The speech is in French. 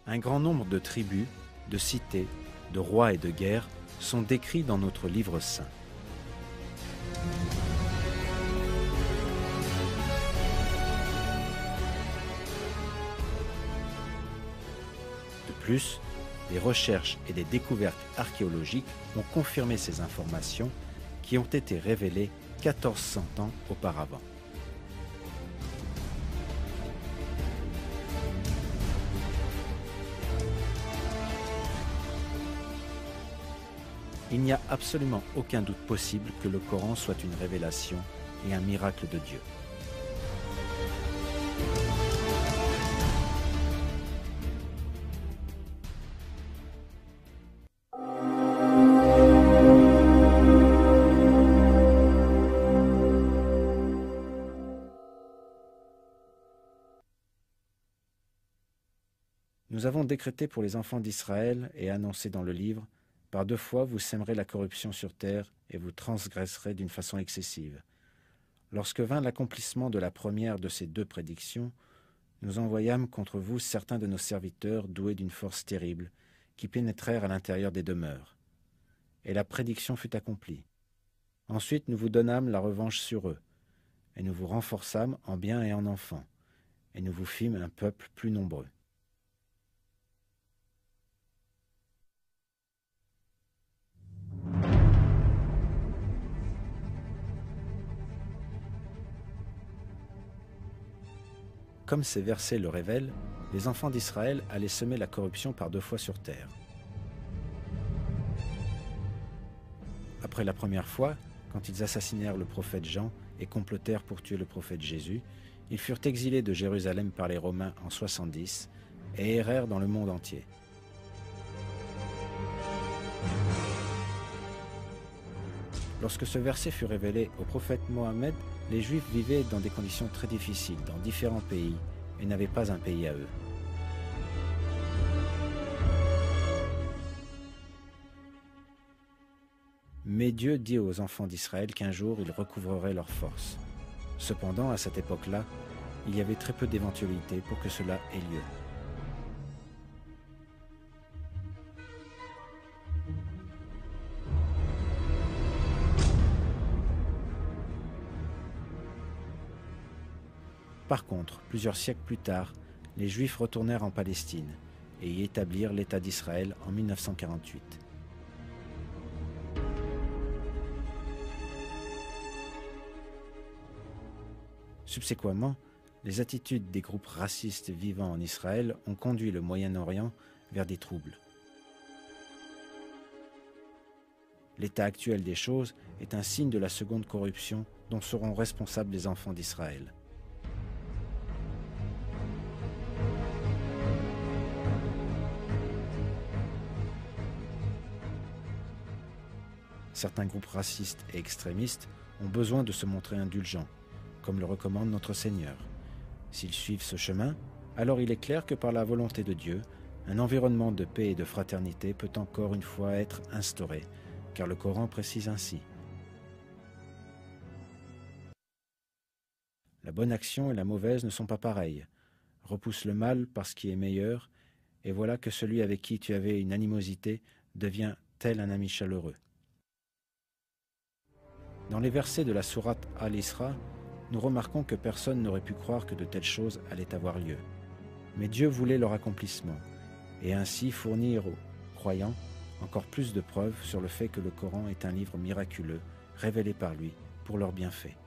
Un grand nombre de tribus, de cités, de rois et de guerres sont décrits dans notre livre saint. De plus, des recherches et des découvertes archéologiques ont confirmé ces informations qui ont été révélées 1400 ans auparavant. Il n'y a absolument aucun doute possible que le Coran soit une révélation et un miracle de Dieu. Nous avons décrété pour les enfants d'Israël et annoncé dans le livre: par 2 fois vous sèmerez la corruption sur terre et vous transgresserez d'une façon excessive. Lorsque vint l'accomplissement de la première de ces 2 prédictions, nous envoyâmes contre vous certains de nos serviteurs doués d'une force terrible, qui pénétrèrent à l'intérieur des demeures. Et la prédiction fut accomplie. Ensuite nous vous donnâmes la revanche sur eux, et nous vous renforçâmes en biens et en enfants, et nous vous fîmes un peuple plus nombreux. Comme ces versets le révèlent, les enfants d'Israël allaient semer la corruption par 2 fois sur terre. Après la première fois, quand ils assassinèrent le prophète Jean et complotèrent pour tuer le prophète Jésus, ils furent exilés de Jérusalem par les Romains en 70 et errèrent dans le monde entier. Lorsque ce verset fut révélé au prophète Mohammed, les Juifs vivaient dans des conditions très difficiles dans différents pays et n'avaient pas un pays à eux. Mais Dieu dit aux enfants d'Israël qu'un jour ils recouvreraient leur force. Cependant, à cette époque-là, il y avait très peu d'éventualités pour que cela ait lieu. Par contre, plusieurs siècles plus tard, les Juifs retournèrent en Palestine et y établirent l'État d'Israël en 1948. Subséquemment, les attitudes des groupes racistes vivant en Israël ont conduit le Moyen-Orient vers des troubles. L'état actuel des choses est un signe de la seconde corruption dont seront responsables les enfants d'Israël. Certains groupes racistes et extrémistes ont besoin de se montrer indulgents, comme le recommande notre Seigneur. S'ils suivent ce chemin, alors il est clair que par la volonté de Dieu, un environnement de paix et de fraternité peut encore une fois être instauré, car le Coran précise ainsi. La bonne action et la mauvaise ne sont pas pareilles. Repousse le mal par ce qui est meilleur, et voilà que celui avec qui tu avais une animosité devient tel un ami chaleureux. Dans les versets de la sourate Al-Isra, nous remarquons que personne n'aurait pu croire que de telles choses allaient avoir lieu. Mais Dieu voulait leur accomplissement, et ainsi fournir aux croyants encore plus de preuves sur le fait que le Coran est un livre miraculeux, révélé par lui, pour leur bienfait.